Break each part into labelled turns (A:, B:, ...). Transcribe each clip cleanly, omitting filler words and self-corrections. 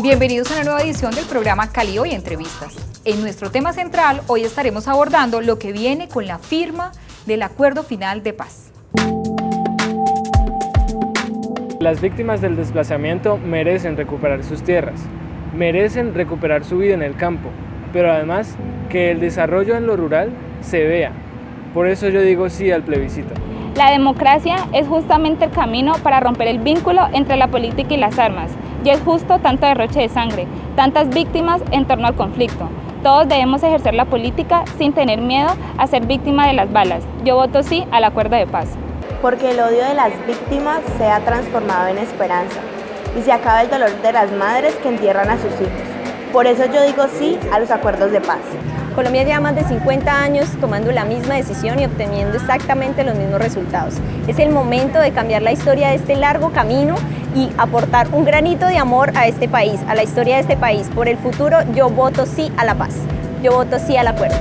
A: Bienvenidos a una nueva edición del programa Cali Hoy Entrevistas. En nuestro tema central, hoy estaremos abordando lo que viene con la firma del Acuerdo Final de Paz.
B: Las víctimas del desplazamiento merecen recuperar sus tierras, merecen recuperar su vida en el campo, pero además que el desarrollo en lo rural se vea. Por eso yo digo sí al plebiscito.
C: La democracia es justamente el camino para romper el vínculo entre la política y las armas. Y es justo tanto derroche de sangre, tantas víctimas en torno al conflicto. Todos debemos ejercer la política sin tener miedo a ser víctima de las balas. Yo voto sí al acuerdo de paz.
D: Porque el odio de las víctimas sea transformado en esperanza y se acabe el dolor de las madres que entierran a sus hijos. Por eso yo digo sí a los acuerdos de paz.
E: Colombia lleva más de 50 años tomando la misma decisión y obteniendo exactamente los mismos resultados. Es el momento de cambiar la historia de este largo camino y aportar un granito de amor a este país, a la historia de este país. Por el futuro, yo voto sí a la paz. Yo voto sí al acuerdo.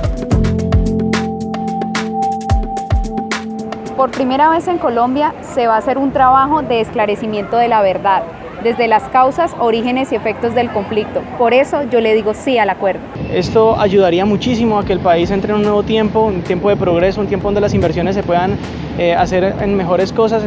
C: Por primera vez en Colombia se va a hacer un trabajo de esclarecimiento de la verdad, desde las causas, orígenes y efectos del conflicto. Por eso yo le digo sí al acuerdo.
F: Esto ayudaría muchísimo a que el país entre en un nuevo tiempo, un tiempo de progreso, un tiempo donde las inversiones se puedan hacer en mejores cosas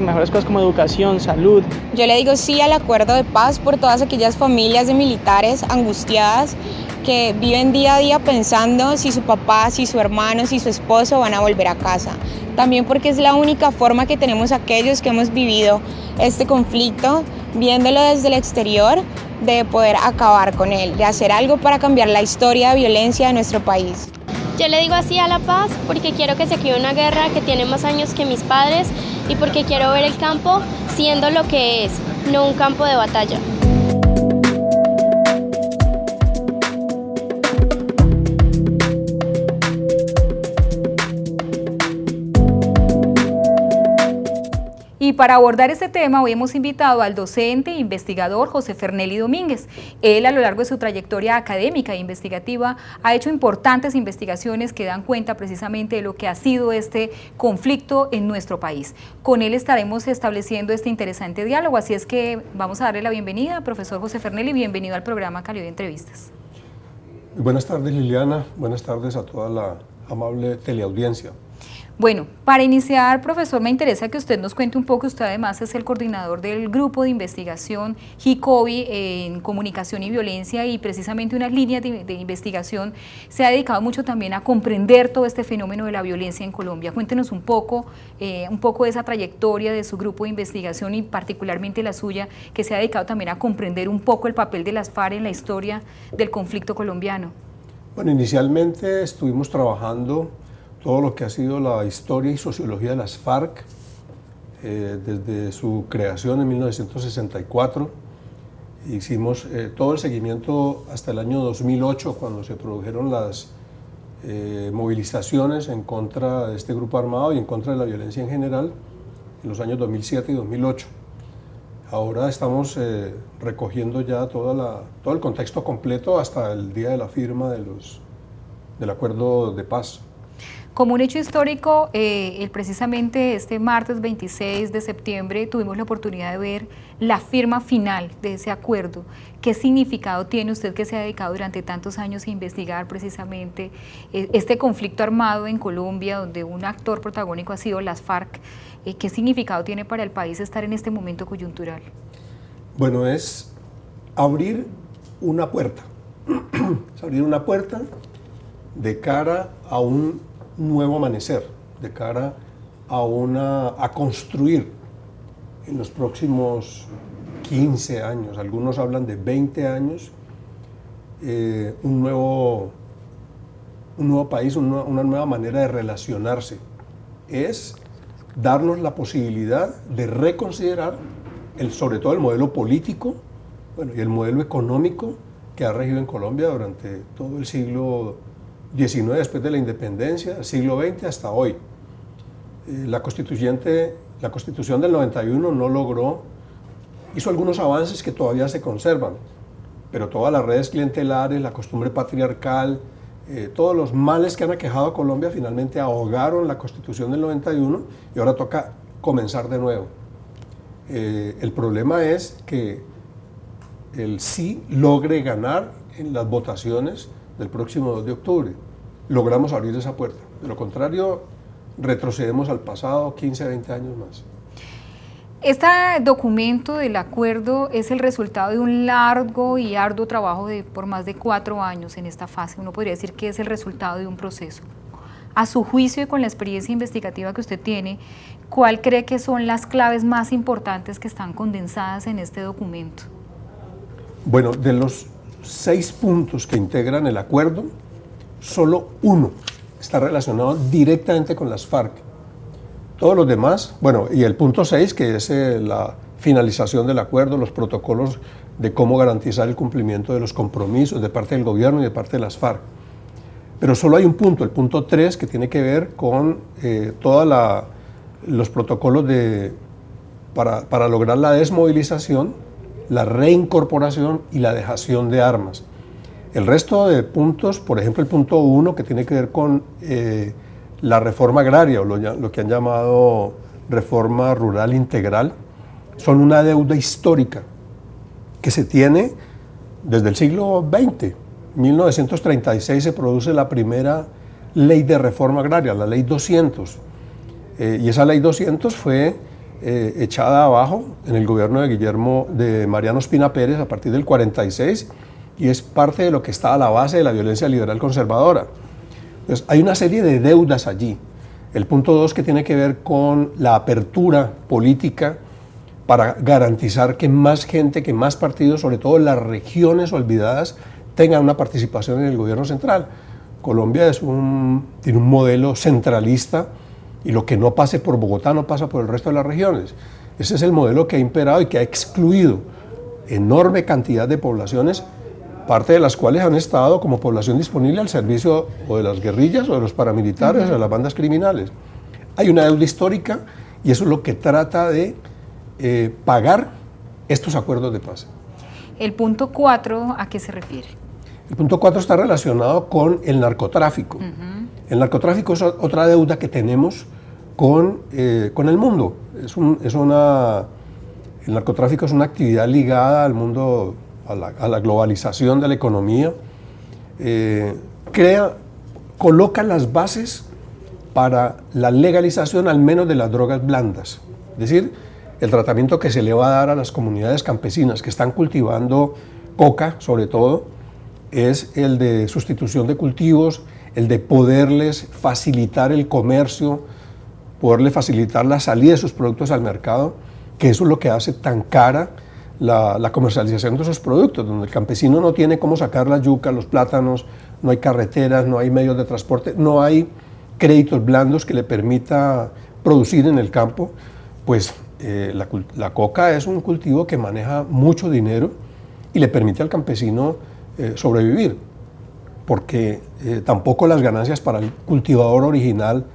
F: como educación, salud.
G: Yo le digo sí al acuerdo de paz por todas aquellas familias de militares angustiadas que viven día a día pensando si su papá, si su hermano, si su esposo van a volver a casa. También porque es la única forma que tenemos aquellos que hemos vivido este conflicto, viéndolo desde el exterior, de poder acabar con él, de hacer algo para cambiar la historia de violencia de nuestro país.
H: Yo le digo así a la paz porque quiero que se acabe una guerra que tiene más años que mis padres y porque quiero ver el campo siendo lo que es, no un campo de batalla.
A: Y para abordar este tema, hoy hemos invitado al docente e investigador José Fernelly Domínguez. Él, a lo largo de su trayectoria académica e investigativa, ha hecho importantes investigaciones que dan cuenta precisamente de lo que ha sido este conflicto en nuestro país. Con él estaremos estableciendo este interesante diálogo, así es que vamos a darle la bienvenida, profesor José Fernelly, bienvenido al programa Cali Hoy Entrevistas.
I: Buenas tardes, Liliana, buenas tardes a toda la amable teleaudiencia.
A: Bueno, para iniciar, profesor, me interesa que usted nos cuente un poco, usted además es el coordinador del grupo de investigación JICOVI en comunicación y violencia y precisamente unas líneas de investigación se ha dedicado mucho también a comprender todo este fenómeno de la violencia en Colombia. Cuéntenos un poco de esa trayectoria de su grupo de investigación y particularmente la suya, que se ha dedicado también a comprender un poco el papel de las FARC en la historia del conflicto colombiano.
I: Bueno, inicialmente estuvimos trabajando todo lo que ha sido la historia y sociología de las FARC, desde su creación en 1964. Hicimos todo el seguimiento hasta el año 2008, cuando se produjeron las movilizaciones en contra de este grupo armado y en contra de la violencia en general, en los años 2007 y 2008. Ahora estamos recogiendo ya todo el contexto completo hasta el día de la firma del acuerdo de paz.
A: Como un hecho histórico, precisamente este martes 26 de septiembre tuvimos la oportunidad de ver la firma final de ese acuerdo. ¿Qué significado tiene usted que se ha dedicado durante tantos años a investigar precisamente este conflicto armado en Colombia, donde un actor protagónico ha sido las FARC? ¿Qué significado tiene para el país estar en este momento coyuntural?
I: Bueno, es abrir una puerta, es abrir una puerta de cara a un nuevo amanecer, de cara a construir en los próximos 15 años, algunos hablan de 20 años, un nuevo país, una nueva manera de relacionarse. Es darnos la posibilidad de reconsiderar sobre todo el modelo político, y el modelo económico que ha regido en Colombia durante todo el siglo XIX, después de la independencia, el siglo XX hasta hoy. La Constitución del 91 no logró, hizo algunos avances que todavía se conservan, pero todas las redes clientelares, la costumbre patriarcal, todos los males que han aquejado a Colombia finalmente ahogaron la Constitución del 91 y ahora toca comenzar de nuevo. El problema es que el sí logre ganar en las votaciones del próximo 2 de octubre. Logramos abrir esa puerta. De lo contrario, retrocedemos al pasado 15, 20 años más.
A: Este documento del acuerdo es el resultado de un largo y arduo trabajo por más de 4 años en esta fase. Uno podría decir que es el resultado de un proceso. A su juicio y con la experiencia investigativa que usted tiene, ¿cuál cree que son las claves más importantes que están condensadas en este documento?
I: Bueno, de los 6 puntos que integran el acuerdo, solo uno está relacionado directamente con las FARC. Todos los demás, bueno, y el punto 6, que es la finalización del acuerdo, los protocolos de cómo garantizar el cumplimiento de los compromisos de parte del gobierno y de parte de las FARC. Pero solo hay un punto, el punto 3, que tiene que ver con todos los protocolos para lograr la desmovilización, la reincorporación y la dejación de armas. El resto de puntos, por ejemplo el punto 1, que tiene que ver con la reforma agraria, o lo que han llamado reforma rural integral, son una deuda histórica que se tiene desde el siglo XX. 1936 se produce la primera ley de reforma agraria, la ley 200, y esa ley 200 fue echada abajo en el gobierno de Mariano Ospina Pérez a partir del 46, y es parte de lo que está a la base de la violencia liberal conservadora. Entonces, hay una serie de deudas allí. El punto 2, que tiene que ver con la apertura política para garantizar que más gente, que más partidos, sobre todo en las regiones olvidadas, tengan una participación en el gobierno central. Colombia tiene un modelo centralista, y lo que no pase por Bogotá no pasa por el resto de las regiones. Ese es el modelo que ha imperado y que ha excluido enorme cantidad de poblaciones, parte de las cuales han estado como población disponible al servicio o de las guerrillas o de los paramilitares o de las bandas criminales. Hay una deuda histórica y eso es lo que trata de pagar estos acuerdos de paz.
A: ¿El punto 4 a qué se refiere?
I: El punto 4 está relacionado con el narcotráfico. El narcotráfico es otra deuda que tenemos con el mundo. El narcotráfico es una actividad ligada al mundo, a la globalización de la economía. Coloca las bases para la legalización al menos de las drogas blandas. Es decir, el tratamiento que se le va a dar a las comunidades campesinas que están cultivando coca, sobre todo, es el de sustitución de cultivos, el de poderles facilitar el comercio, poderles facilitar la salida de sus productos al mercado, que eso es lo que hace tan cara la comercialización de esos productos, donde el campesino no tiene cómo sacar la yuca, los plátanos, no hay carreteras, no hay medios de transporte, no hay créditos blandos que le permita producir en el campo. Pues la coca es un cultivo que maneja mucho dinero y le permite al campesino sobrevivir, porque tampoco las ganancias para el cultivador original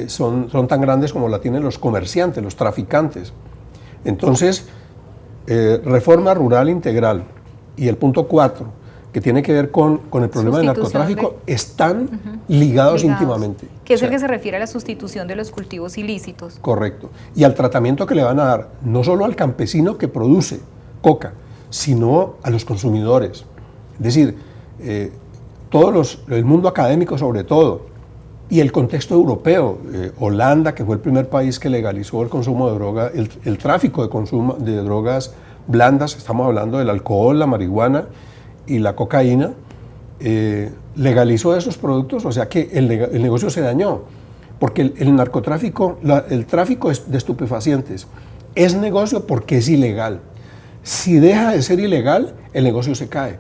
I: son tan grandes como la tienen los comerciantes, los traficantes. Entonces, reforma rural integral y el punto 4, que tiene que ver con el problema del narcotráfico, están ligados íntimamente.
A: Que es el que se refiere a la sustitución de los cultivos ilícitos.
I: Correcto. Y al tratamiento que le van a dar, no solo al campesino que produce coca, sino a los consumidores. Es decir, el mundo académico sobre todo, y el contexto europeo, Holanda, que fue el primer país que legalizó el consumo de droga, el tráfico de drogas blandas, estamos hablando del alcohol, la marihuana y la cocaína, legalizó esos productos, o sea que el negocio se dañó, porque el narcotráfico, el tráfico de estupefacientes es negocio porque es ilegal. Si deja de ser ilegal, el negocio se cae.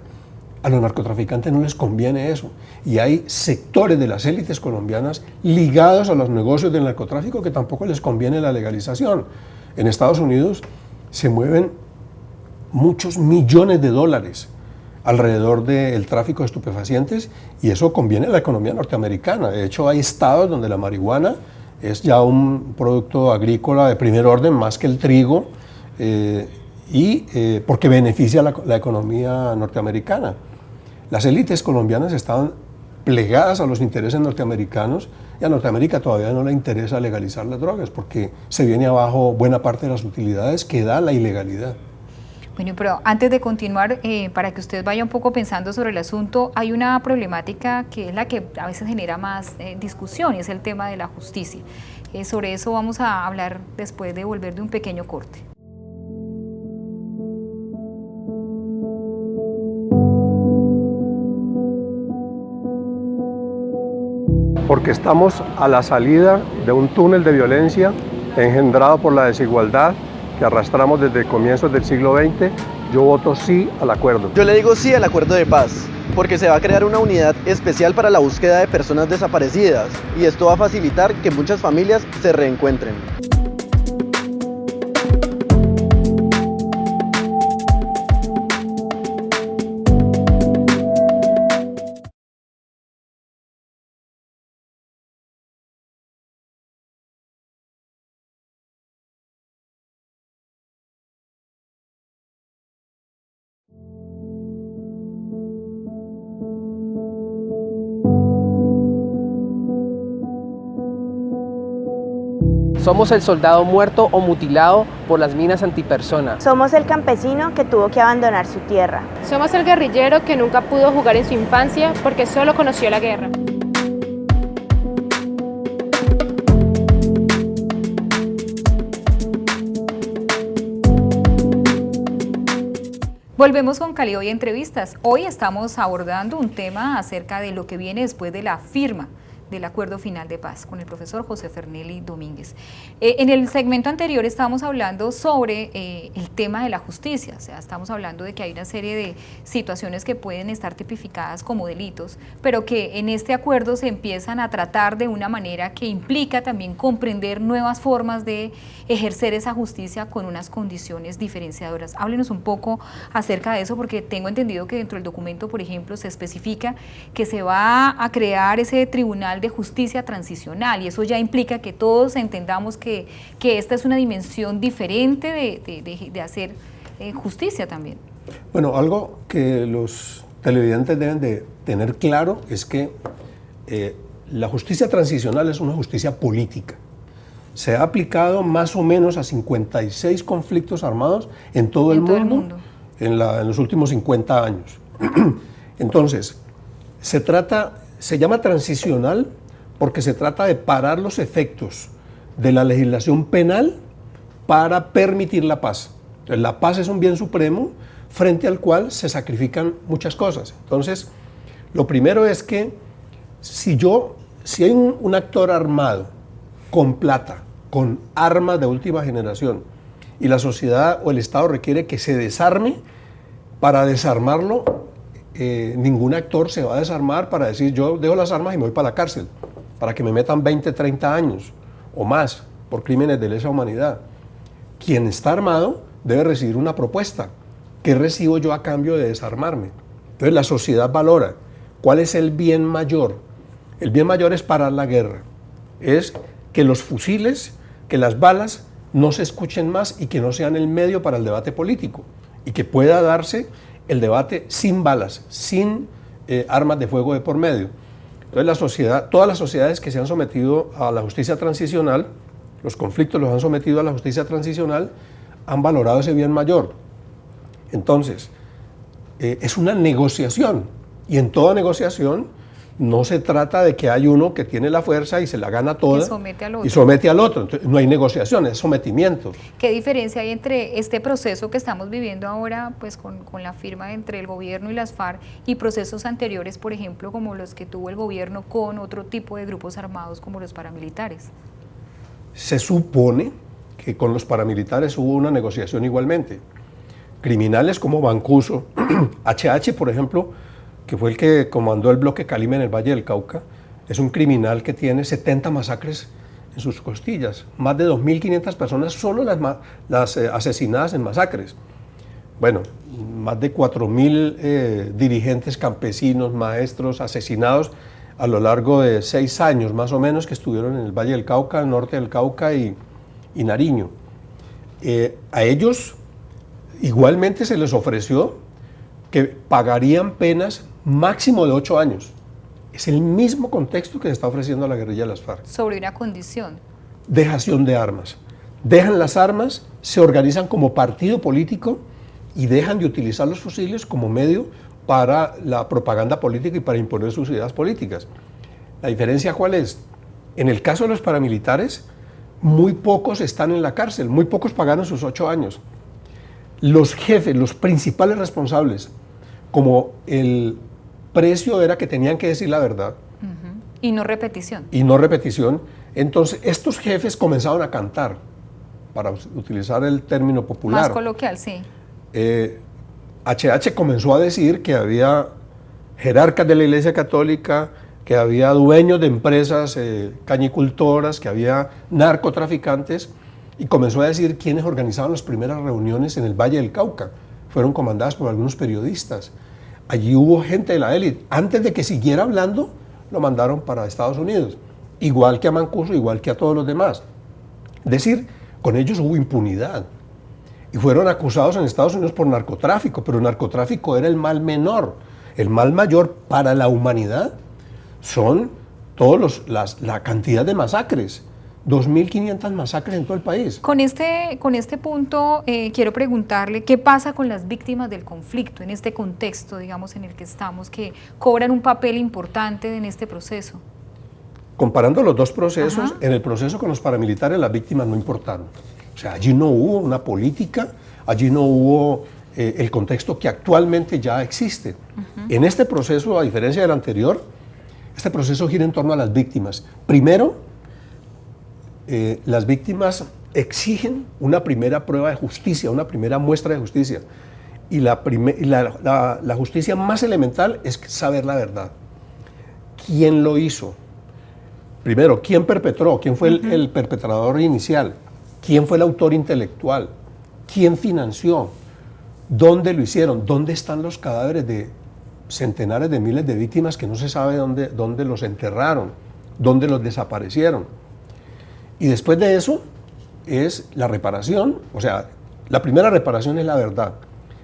I: A los narcotraficantes no les conviene eso. Y hay sectores de las élites colombianas ligados a los negocios del narcotráfico que tampoco les conviene la legalización. En Estados Unidos se mueven muchos millones de dólares alrededor del tráfico de estupefacientes y eso conviene a la economía norteamericana. De hecho, hay estados donde la marihuana es ya un producto agrícola de primer orden más que el trigo porque beneficia la economía norteamericana. Las élites colombianas estaban plegadas a los intereses norteamericanos y a Norteamérica todavía no le interesa legalizar las drogas porque se viene abajo buena parte de las utilidades que da la ilegalidad.
A: Bueno, pero antes de continuar, para que usted vaya un poco pensando sobre el asunto, hay una problemática que es la que a veces genera más discusión y es el tema de la justicia. Sobre eso vamos a hablar después de volver de un pequeño corte.
I: Porque estamos a la salida de un túnel de violencia engendrado por la desigualdad que arrastramos desde comienzos del siglo XX, yo voto sí al acuerdo.
J: Yo le digo sí al acuerdo de paz, porque se va a crear una unidad especial para la búsqueda de personas desaparecidas y esto va a facilitar que muchas familias se reencuentren.
K: Somos el soldado muerto o mutilado por las minas antipersona.
D: Somos el campesino que tuvo que abandonar su tierra.
L: Somos el guerrillero que nunca pudo jugar en su infancia porque solo conoció la guerra.
A: Volvemos con Cali Hoy Entrevistas. Hoy estamos abordando un tema acerca de lo que viene después de la firma del Acuerdo Final de Paz con el profesor José Fernelly Domínguez. En el segmento anterior estábamos hablando sobre el tema de la justicia, o sea, estamos hablando de que hay una serie de situaciones que pueden estar tipificadas como delitos, pero que en este acuerdo se empiezan a tratar de una manera que implica también comprender nuevas formas de ejercer esa justicia con unas condiciones diferenciadoras. Háblenos un poco acerca de eso, porque tengo entendido que dentro del documento, por ejemplo, se especifica que se va a crear ese tribunal de justicia transicional y eso ya implica que todos entendamos que esta es una dimensión diferente de hacer justicia también.
I: Bueno, algo que los televidentes deben de tener claro es que la justicia transicional es una justicia política. Se ha aplicado más o menos a 56 conflictos armados en todo el mundo en los últimos 50 años. Entonces, se llama transicional porque se trata de parar los efectos de la legislación penal para permitir la paz. Entonces, la paz es un bien supremo frente al cual se sacrifican muchas cosas. Entonces, lo primero es que si hay un actor armado con plata, con armas de última generación, y la sociedad o el Estado requiere que se desarme, para desarmarlo, ningún actor se va a desarmar para decir yo dejo las armas y me voy para la cárcel, para que me metan 20, 30 años o más por crímenes de lesa humanidad. Quien está armado debe recibir una propuesta. ¿Qué recibo yo a cambio de desarmarme? Entonces la sociedad valora cuál es el bien mayor. El bien mayor es parar la guerra, es que los fusiles, que las balas no se escuchen más y que no sean el medio para el debate político y que pueda darse el debate sin balas, sin armas de fuego de por medio. Entonces todas las sociedades que se han sometido a la justicia transicional, los conflictos los han sometido a la justicia transicional, han valorado ese bien mayor. Entonces, es una negociación y en toda negociación no se trata de que hay uno que tiene la fuerza y se la gana toda y somete al otro. Entonces, no hay negociación, es sometimiento.
A: ¿Qué diferencia hay entre este proceso que estamos viviendo ahora, pues con la firma entre el gobierno y las FARC y procesos anteriores, por ejemplo, como los que tuvo el gobierno con otro tipo de grupos armados como los paramilitares?
I: Se supone que con los paramilitares hubo una negociación igualmente. Criminales como Mancuso, HH, por ejemplo, que fue el que comandó el bloque Calima en el Valle del Cauca, es un criminal que tiene 70 masacres en sus costillas, más de 2.500 personas solo las asesinadas en masacres. Bueno, más de 4.000 dirigentes campesinos, maestros asesinados a lo largo de 6 años más o menos que estuvieron en el Valle del Cauca, el norte del Cauca y Nariño. A ellos igualmente se les ofreció que pagarían penas máximo de 8 años. Es el mismo contexto que se está ofreciendo a la guerrilla de las FARC.
A: Sobre una condición.
I: Dejación de armas. Dejan las armas, se organizan como partido político y dejan de utilizar los fusiles como medio para la propaganda política y para imponer sus ideas políticas. ¿La diferencia cuál es? En el caso de los paramilitares, muy pocos están en la cárcel, muy pocos pagaron sus 8 años. Los jefes, los principales responsables, como el precio era que tenían que decir la verdad.
A: Y no repetición.
I: Y no repetición. Entonces, estos jefes comenzaron a cantar, para utilizar el término popular.
A: Más coloquial, sí.
I: HH comenzó a decir que había jerarcas de la Iglesia Católica, que había dueños de empresas cañicultoras, que había narcotraficantes, y comenzó a decir quiénes organizaban las primeras reuniones en el Valle del Cauca. Fueron comandadas por algunos periodistas. Allí hubo gente de la élite. Antes de que siguiera hablando, lo mandaron para Estados Unidos, igual que a Mancuso, igual que a todos los demás. Es decir, con ellos hubo impunidad. Y fueron acusados en Estados Unidos por narcotráfico, pero el narcotráfico era el mal menor. El mal mayor para la humanidad son la cantidad de masacres. 2.500 masacres en todo el país.
A: Con este punto quiero preguntarle qué pasa con las víctimas del conflicto en este contexto, digamos, en el que estamos, que cobran un papel importante en este proceso.
I: Comparando los dos procesos, en el proceso con los paramilitares las víctimas no importaron. O sea, allí no hubo una política, allí no hubo el contexto que actualmente ya existe. En este proceso, a diferencia del anterior, este proceso gira en torno a las víctimas. Primero, las víctimas exigen una primera prueba de justicia, una primera muestra de justicia. Y la justicia más elemental es saber la verdad. ¿Quién lo hizo? Primero, ¿quién perpetró? ¿Quién fue el perpetrador inicial? ¿Quién fue el autor intelectual? ¿Quién financió? ¿Dónde lo hicieron? ¿Dónde están los cadáveres de centenares de miles de víctimas que no se sabe dónde los enterraron? ¿Dónde los desaparecieron? Y después de eso es la reparación, o sea, la primera reparación es la verdad.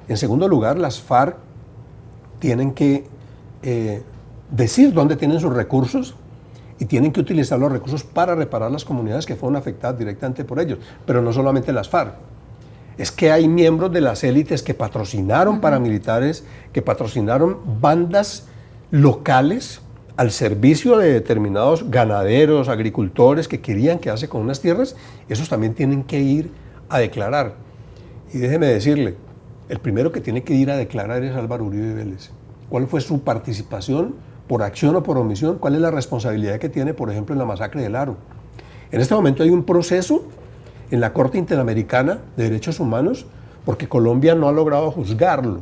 I: En segundo lugar, las FARC tienen que decir dónde tienen sus recursos y tienen que utilizar los recursos para reparar las comunidades que fueron afectadas directamente por ellos. Pero no solamente las FARC, es que hay miembros de las élites que patrocinaron paramilitares, que patrocinaron bandas locales al servicio de determinados ganaderos, agricultores que querían quedarse con unas tierras. Esos también tienen que ir a declarar. Y déjeme decirle, el primero que tiene que ir a declarar es Álvaro Uribe Vélez. ¿Cuál fue su participación por acción o por omisión? ¿Cuál es la responsabilidad que tiene, por ejemplo, en la masacre del Aro? En este momento hay un proceso en la Corte Interamericana de Derechos Humanos porque Colombia no ha logrado juzgarlo.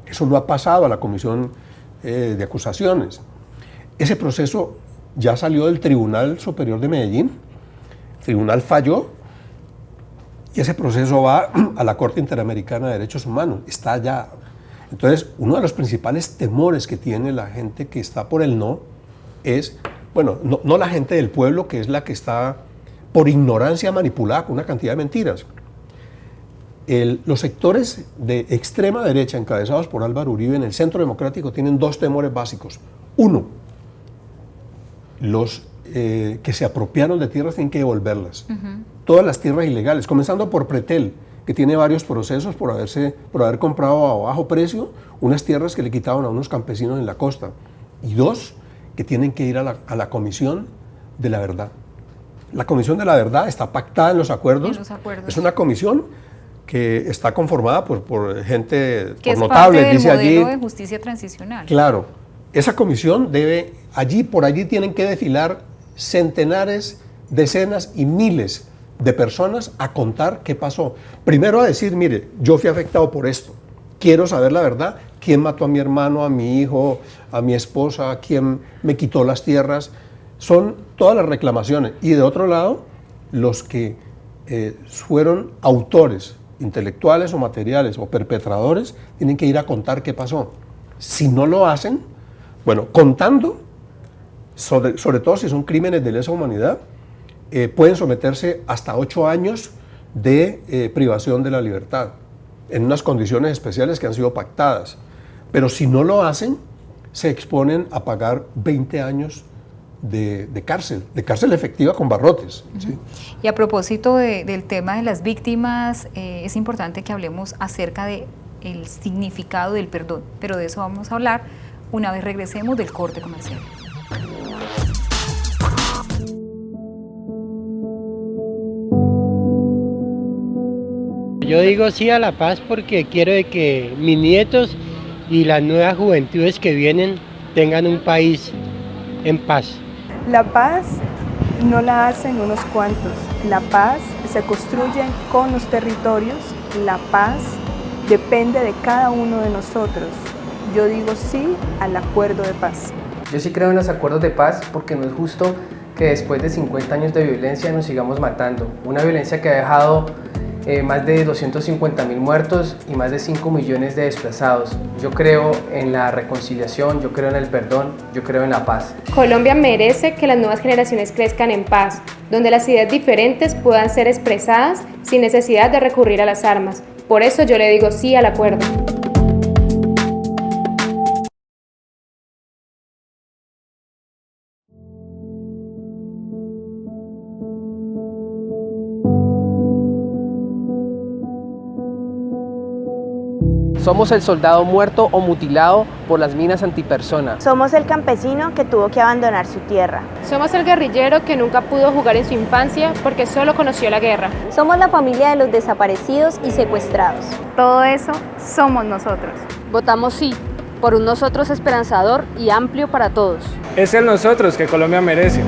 I: Eso no ha pasado a la Comisión de Acusaciones. Ese proceso ya salió del Tribunal Superior de Medellín, el tribunal falló y ese proceso va a la Corte Interamericana de Derechos Humanos, está allá. Entonces, uno de los principales temores que tiene la gente que está por el no es, bueno, no la gente del pueblo, que es la que está por ignorancia manipulada con una cantidad de mentiras. Los sectores de extrema derecha encabezados por Álvaro Uribe en el Centro Democrático tienen dos temores básicos. Uno, los que se apropiaron de tierras tienen que devolverlas. Todas las tierras ilegales, comenzando por Pretel, que tiene varios procesos por haber comprado a bajo precio unas tierras que le quitaban a unos campesinos en la costa. Y dos, que tienen que ir a la Comisión de la Verdad. La Comisión de la Verdad está pactada en los acuerdos. Es una comisión que está conformada por gente
A: que
I: por notables,
A: parte del
I: dice allí.
A: modelo de justicia transicional.
I: Claro, esa comisión debe, por allí tienen que desfilar centenares, decenas y miles de personas a contar qué pasó. Primero a decir, mire, yo fui afectado por esto, quiero saber la verdad, quién mató a mi hermano, a mi hijo, a mi esposa, quién me quitó las tierras. Son todas las reclamaciones. Y de otro lado, los que fueron autores intelectuales o materiales o perpetradores tienen que ir a contar qué pasó. Si no lo hacen, bueno, contando, sobre todo si son crímenes de lesa humanidad, pueden someterse hasta 8 años de privación de la libertad, en unas condiciones especiales que han sido pactadas. Pero si no lo hacen, se exponen a pagar 20 años de cárcel efectiva con barrotes. ¿Sí?
A: Y a propósito del tema de las víctimas, es importante que hablemos acerca de el significado del perdón, pero de eso vamos a hablar una vez regresemos del corte comercial.
M: Yo digo sí a la paz porque quiero de que mis nietos y las nuevas juventudes que vienen tengan un país en paz.
N: La paz no la hacen unos cuantos, la paz se construye con los territorios, la paz depende de cada uno de nosotros. Yo digo sí al acuerdo de paz.
K: Yo sí creo en los acuerdos de paz porque no es justo que después de 50 años de violencia nos sigamos matando. Una violencia que ha dejado más de 250.000 muertos y más de 5 millones de desplazados. Yo creo en la reconciliación, yo creo en el perdón, yo creo en la paz.
L: Colombia merece que las nuevas generaciones crezcan en paz, donde las ideas diferentes puedan ser expresadas sin necesidad de recurrir a las armas. Por eso yo le digo sí al acuerdo.
K: Somos el soldado muerto o mutilado por las minas antipersona.
D: Somos el campesino que tuvo que abandonar su tierra.
L: Somos el guerrillero que nunca pudo jugar en su infancia porque solo conoció la guerra.
E: Somos la familia de los desaparecidos y secuestrados.
O: Todo eso somos nosotros.
P: Votamos sí, por un nosotros esperanzador y amplio para todos.
B: Es el nosotros que Colombia merece.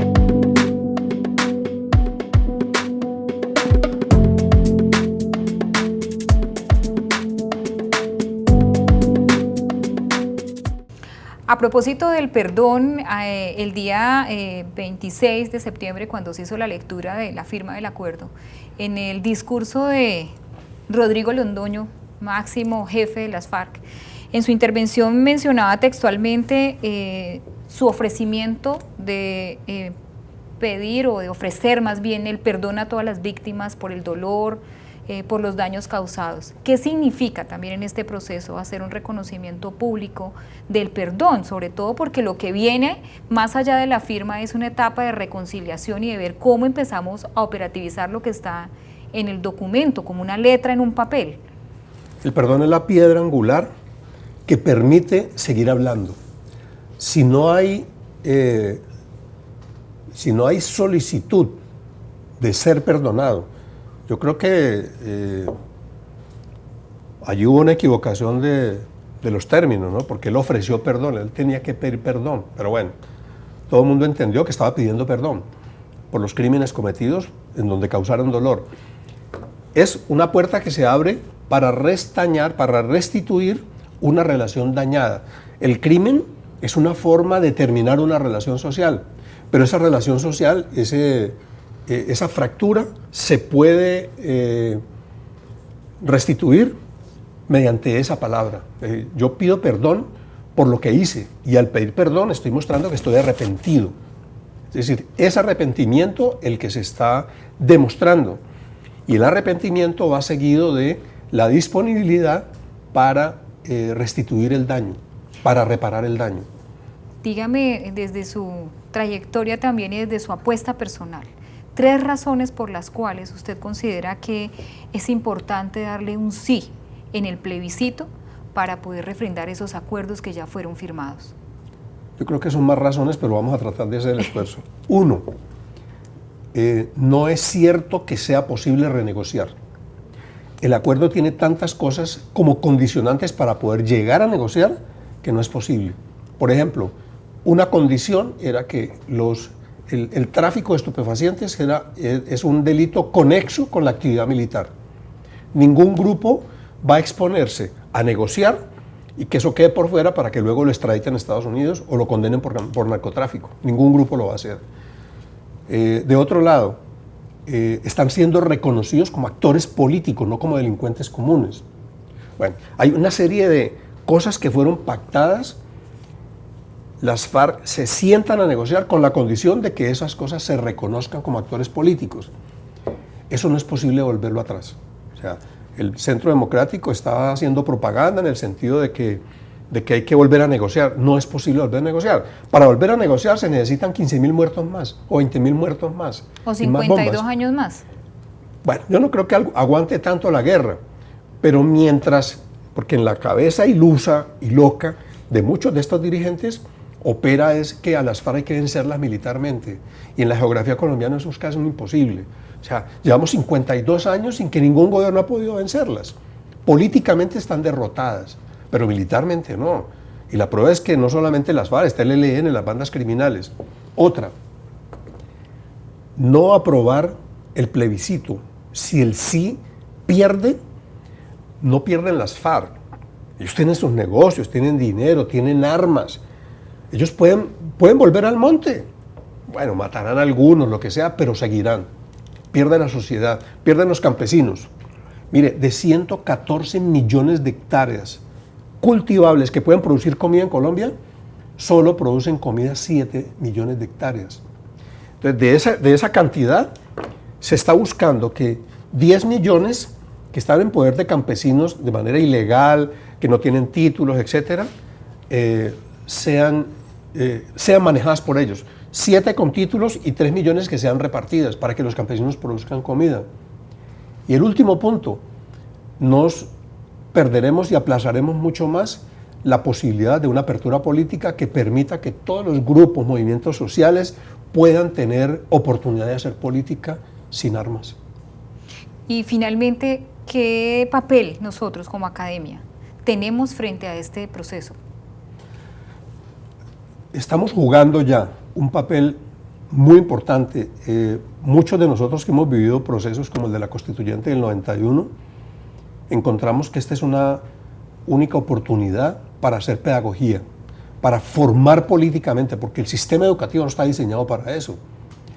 A: A propósito del perdón, el día 26 de septiembre, cuando se hizo la lectura de la firma del acuerdo, en el discurso de Rodrigo Londoño, máximo jefe de las FARC, en su intervención mencionaba textualmente su ofrecimiento de pedir o de ofrecer más bien el perdón a todas las víctimas por el dolor, por los daños causados. ¿Qué significa también en este proceso hacer un reconocimiento público del perdón? Sobre todo porque lo que viene más allá de la firma es una etapa de reconciliación y de ver cómo empezamos a operativizar lo que está en el documento, como una letra en un papel.
I: El perdón es la piedra angular que permite seguir hablando. Si no hay solicitud de ser perdonado, yo creo que allí hubo una equivocación de los términos, ¿no? Porque él ofreció perdón, él tenía que pedir perdón, pero bueno, todo el mundo entendió que estaba pidiendo perdón por los crímenes cometidos en donde causaron dolor. Es una puerta que se abre para restañar, para restituir una relación dañada. El crimen es una forma de terminar una relación social, pero esa relación social, esa fractura se puede restituir mediante esa palabra. Yo pido perdón por lo que hice y al pedir perdón estoy mostrando que estoy arrepentido. Es decir, es arrepentimiento el que se está demostrando y el arrepentimiento va seguido de la disponibilidad para restituir el daño, para reparar el daño.
A: Dígame, desde su trayectoria también y desde su apuesta personal, 3 razones por las cuales usted considera que es importante darle un sí en el plebiscito para poder refrendar esos acuerdos que ya fueron firmados.
I: Yo creo que son más razones, pero vamos a tratar de hacer el esfuerzo. 1, no es cierto que sea posible renegociar. El acuerdo tiene tantas cosas como condicionantes para poder llegar a negociar que no es posible. Por ejemplo, una condición era que el tráfico de estupefacientes es un delito conexo con la actividad militar. Ningún grupo va a exponerse a negociar y que eso quede por fuera para que luego lo extraditen a Estados Unidos o lo condenen por narcotráfico. Ningún grupo lo va a hacer. De otro lado, están siendo reconocidos como actores políticos, no como delincuentes comunes. Bueno, hay una serie de cosas que fueron pactadas. Las FARC se sientan a negociar con la condición de que esas cosas se reconozcan como actores políticos. Eso no es posible volverlo atrás. O sea, el Centro Democrático estaba haciendo propaganda en el sentido de que hay que volver a negociar. No es posible volver a negociar. Para volver a negociar se necesitan 15.000 muertos más o 20.000 muertos más.
A: O 52 años más.
I: Bueno, yo no creo que aguante tanto la guerra, pero mientras porque en la cabeza ilusa y loca de muchos de estos dirigentes opera es que a las FARC hay que vencerlas militarmente, y en la geografía colombiana eso es casi imposible. O sea, llevamos 52 años sin que ningún gobierno ha podido vencerlas. Políticamente están derrotadas, pero militarmente no. Y la prueba es que no solamente las FARC, está el ELN, las bandas criminales. Otra, no aprobar el plebiscito. Si el sí pierde, no pierden las FARC. Ellos tienen sus negocios, tienen dinero, tienen armas. Ellos pueden volver al monte. Bueno, matarán a algunos, lo que sea, pero seguirán. Pierde la sociedad, pierden los campesinos. Mire, de 114 millones de hectáreas cultivables que pueden producir comida en Colombia, solo producen comida 7 millones de hectáreas. Entonces, de esa cantidad, se está buscando que 10 millones que están en poder de campesinos de manera ilegal, que no tienen títulos, etcétera, sean manejadas por ellos. 7 con títulos y 3 millones que sean repartidas para que los campesinos produzcan comida. Y el último punto, nos perderemos y aplazaremos mucho más la posibilidad de una apertura política que permita que todos los grupos, movimientos sociales puedan tener oportunidad de hacer política sin armas.
A: Y finalmente, ¿qué papel nosotros como academia tenemos frente a este proceso?
I: Estamos jugando ya un papel muy importante. Muchos de nosotros que hemos vivido procesos como el de la Constituyente del 91, encontramos que esta es una única oportunidad para hacer pedagogía, para formar políticamente, porque el sistema educativo no está diseñado para eso.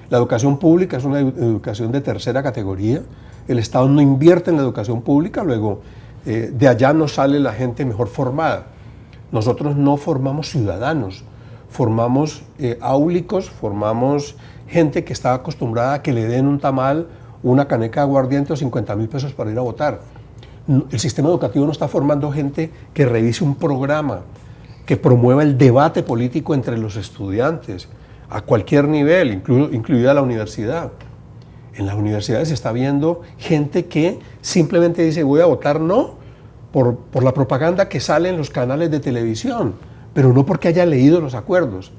I: La educación pública es una educación de tercera categoría, el Estado no invierte en la educación pública, luego de allá no sale la gente mejor formada. Nosotros no formamos ciudadanos, formamos áulicos, formamos gente que está acostumbrada a que le den un tamal, una caneca de aguardiente o 50.000 pesos para ir a votar. El sistema educativo no está formando gente que revise un programa, que promueva el debate político entre los estudiantes, a cualquier nivel, incluida la universidad. En las universidades se está viendo gente que simplemente dice voy a votar no por la propaganda que sale en los canales de televisión, pero no porque haya leído los acuerdos.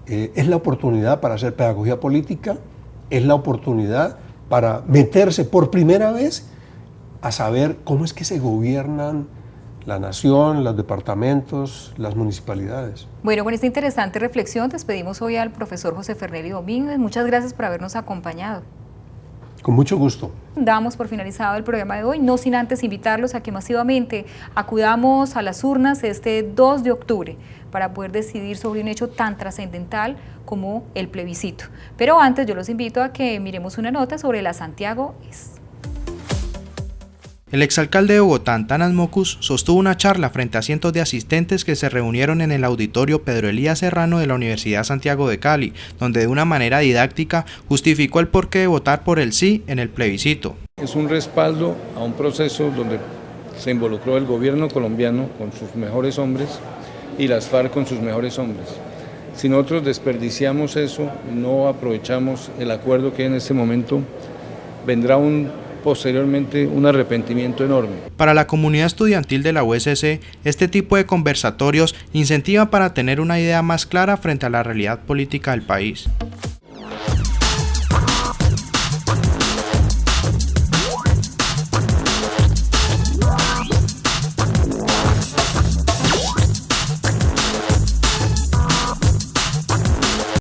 I: Es la oportunidad para hacer pedagogía política, es la oportunidad para meterse por primera vez a saber cómo es que se gobiernan la nación, los departamentos, las municipalidades.
A: Bueno, con esta interesante reflexión despedimos hoy al profesor José Fernelly Domínguez. Muchas gracias por habernos acompañado.
I: Con mucho gusto.
A: Damos por finalizado el programa de hoy, no sin antes invitarlos a que masivamente acudamos a las urnas este 2 de octubre para poder decidir sobre un hecho tan trascendental como el plebiscito. Pero antes yo los invito a que miremos una nota sobre la Santiago Es.
Q: El exalcalde de Bogotá, Antanas Mocus, sostuvo una charla frente a cientos de asistentes que se reunieron en el auditorio Pedro Elías Serrano de la Universidad Santiago de Cali, donde de una manera didáctica justificó el porqué de votar por el sí en el plebiscito.
R: Es un respaldo a un proceso donde se involucró el gobierno colombiano con sus mejores hombres y las FARC con sus mejores hombres. Si nosotros desperdiciamos eso, no aprovechamos el acuerdo que hay en este momento, vendrá posteriormente un arrepentimiento enorme.
Q: Para la comunidad estudiantil de la USC, este tipo de conversatorios incentiva para tener una idea más clara frente a la realidad política del país.